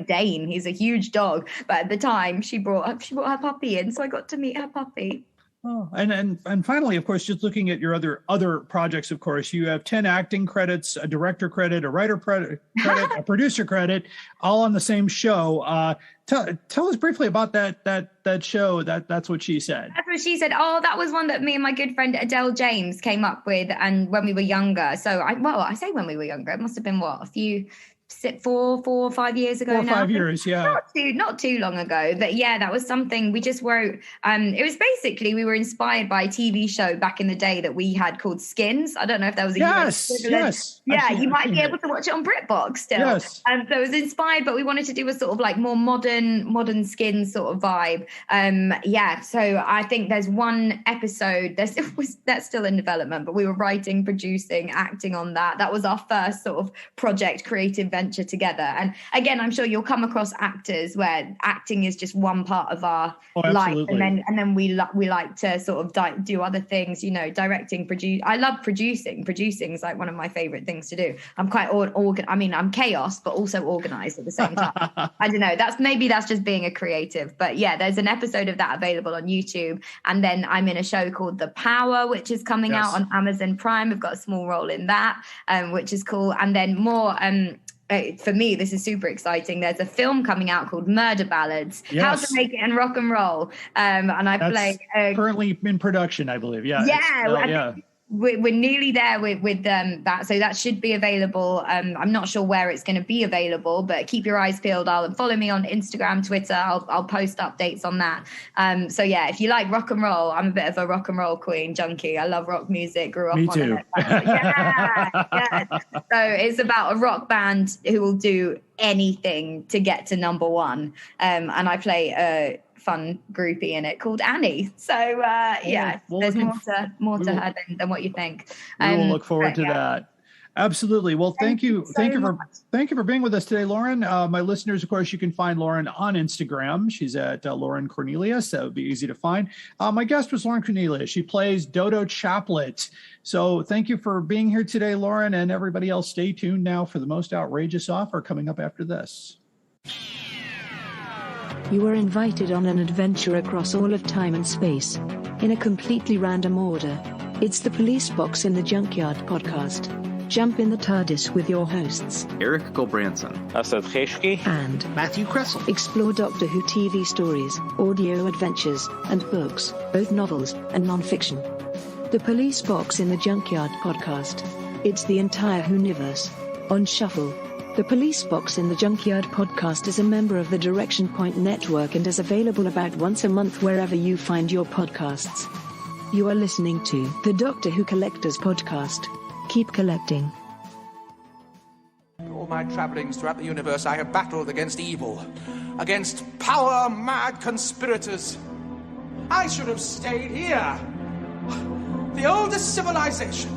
Dane. He's a huge dog. But at the time she brought her puppy in. So I got to meet her puppy. Oh, and finally, of course, just looking at your other projects, of course, you have 10 acting credits, a director credit, a writer credit, a producer credit, all on the same show. Tell us briefly about that show. That's what she said. That's what she said. Oh, that was one that me and my good friend Adele James came up with, and when we were younger. So I say when we were younger, it must have been what, 4 or 5 years ago. 4 or 5 years, yeah. Not too long ago. But yeah, that was something we just wrote. It was basically, we were inspired by a TV show back in the day that we had called Skins. I don't know if that was a US equivalent. Yes. Yeah, you might be able to watch it on BritBox still. Yes. So it was inspired, but we wanted to do a sort of like more modern Skins sort of vibe. Yeah, so I think there's one episode that's still in development, but we were writing, producing, acting on that. That was our first sort of project, creative venture together. And again, I'm sure you'll come across actors where acting is just one part of our life, and then we like to sort of do other things, directing, produce. I love producing is like one of my favorite things to do. I'm quite I'm chaos but also organized at the same time. I don't know, that's just being a creative. But yeah, there's an episode of that available on YouTube, and then I'm in a show called The Power, which is coming out on Amazon Prime. I've got a small role in that, which is cool. And then more for me, this is super exciting. There's a film coming out called Murder Ballads, How to Make It in Rock and Roll. And I play... currently in production, I believe. Yeah. We're nearly there with that. So that should be available. I'm not sure where it's going to be available, but keep your eyes peeled. Follow me on Instagram, Twitter. I'll post updates on that. So yeah, if you like rock and roll, I'm a bit of a rock and roll queen junkie. I love rock music, grew up Me on too. it. Yeah. So it's about a rock band who will do anything to get to number one. And I play a fun groupie in it called Annie. So there's more to her than what you think. We will look forward to that. Absolutely. Well, thank you for being with us today, Lauren. My listeners, of course, you can find Lauren on Instagram. She's at Lauren Cornelius. That would be easy to find. My guest was Lauren Cornelius. She plays Dodo Chaplet. So thank you for being here today, Lauren, and everybody else. Stay tuned now for the most outrageous offer coming up after this. You are invited on an adventure across all of time and space, in a completely random order. It's the Police Box in the Junkyard podcast. Jump in the TARDIS with your hosts, Eric Gulbranson, Asad Kheshki, and Matthew Kressel. Explore Doctor Who TV stories, audio adventures, and books, both novels and non-fiction. The Police Box in the Junkyard podcast. It's the entire Whoniverse on shuffle. The Police Box in the Junkyard podcast is a member of the Direction Point Network and is available about once a month wherever you find your podcasts. You are listening to the Doctor Who Collectors podcast. Keep collecting. All my travellings throughout the universe, I have battled against evil, against power-mad conspirators. I should have stayed here. The oldest civilization.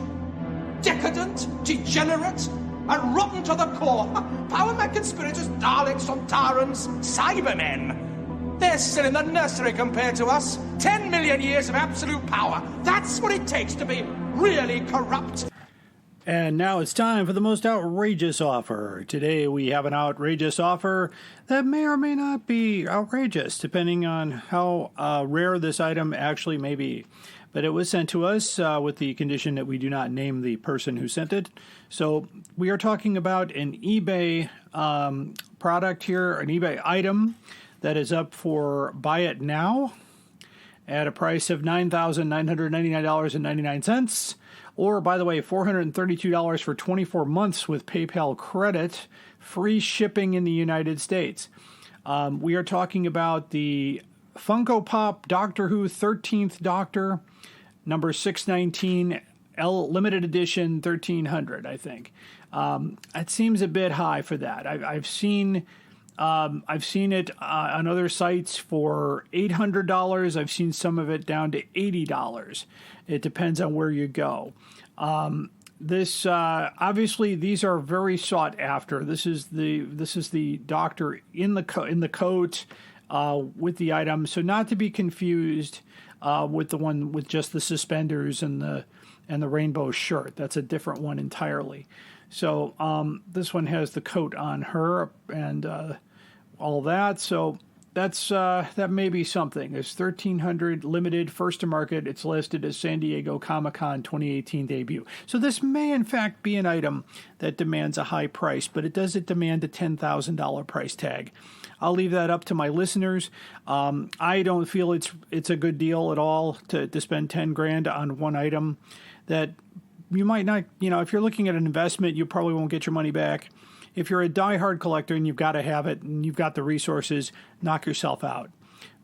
Decadent, degenerate, and rotten to the core. Power-mad conspirators, Daleks, Sontarans, Cybermen. They're still in the nursery compared to us. 10 million years of absolute power. That's what it takes to be really corrupt. And now it's time for the most outrageous offer. Today we have an outrageous offer that may or may not be outrageous, depending on how rare this item actually may be. But it was sent to us with the condition that we do not name the person who sent it. So we are talking about an eBay product here, an eBay item that is up for buy it now at a price of $9,999.99. Or, by the way, $432 for 24 months with PayPal credit, free shipping in the United States. We are talking about the Funko Pop Doctor Who 13th Doctor, number 619, limited edition 1300, I think. It seems a bit high for that. I've seen it on other sites for $800. I've seen some of it down to $80. It depends on where you go. This obviously these are very sought after. This is the Doctor in the coat with the item. So not to be confused with the one with just the suspenders and the rainbow shirt. That's a different one entirely. So this one has the coat on her and all that. So that may be something. There's 1,300 limited, first to market. It's listed as San Diego Comic-Con 2018 debut. So this may, in fact, be an item that demands a high price, but it doesn't demand a $10,000 price tag. I'll leave that up to my listeners. I don't feel it's a good deal at all to spend $10,000 on one item that you might not, if you're looking at an investment, you probably won't get your money back. If you're a diehard collector and you've got to have it and you've got the resources, knock yourself out.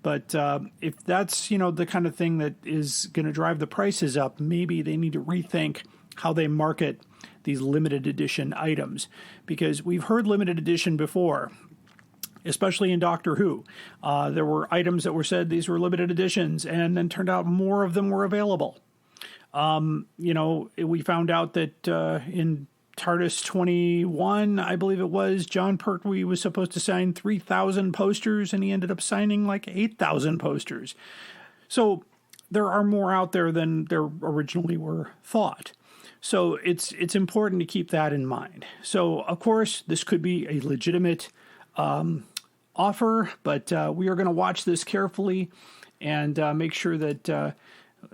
But if that's, the kind of thing that is going to drive the prices up, maybe they need to rethink how they market these limited edition items. Because we've heard limited edition before, especially in Doctor Who. There were items that were said these were limited editions, and then turned out more of them were available. We found out that in TARDIS 21, I believe it was, John Pertwee was supposed to sign 3,000 posters, and he ended up signing like 8,000 posters. So there are more out there than there originally were thought. So it's important to keep that in mind. So, of course, this could be a legitimate offer, but we are going to watch this carefully and make sure that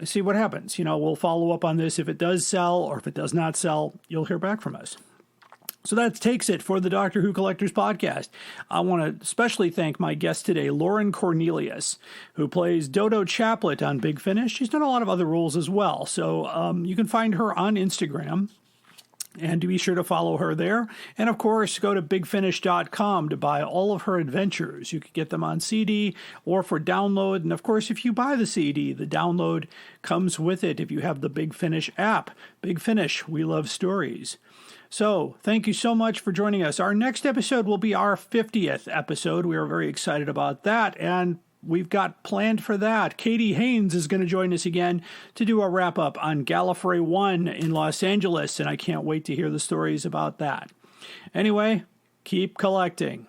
see what happens. We'll follow up on this. If it does sell or if it does not sell, you'll hear back from us. So that takes it for the Doctor Who Collectors Podcast. I want to especially thank my guest today, Lauren Cornelius, who plays Dodo Chaplet on Big Finish. She's done a lot of other roles as well. So you can find her on Instagram. And be sure to follow her there. And, of course, go to bigfinish.com to buy all of her adventures. You can get them on CD or for download. And, of course, if you buy the CD, the download comes with it if you have the Big Finish app. Big Finish, we love stories. So, thank you so much for joining us. Our next episode will be our 50th episode. We are very excited about that. And we've got planned for that. Katie Haynes is going to join us again to do a wrap-up on Gallifrey 1 in Los Angeles, and I can't wait to hear the stories about that. Anyway, keep collecting.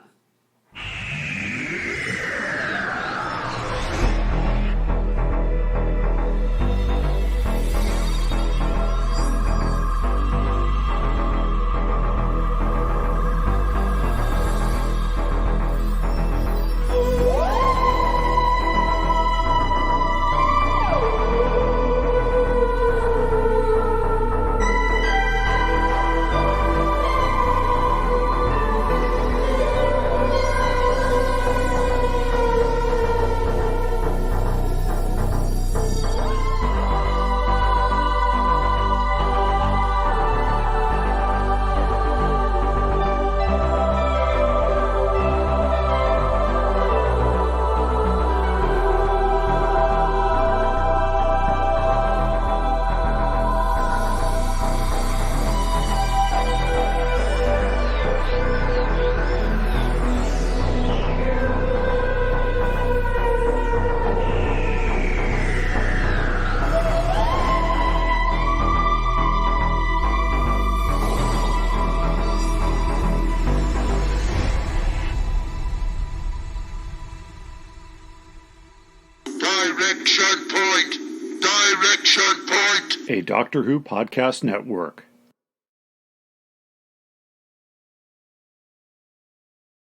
Direction point. A Doctor Who podcast network.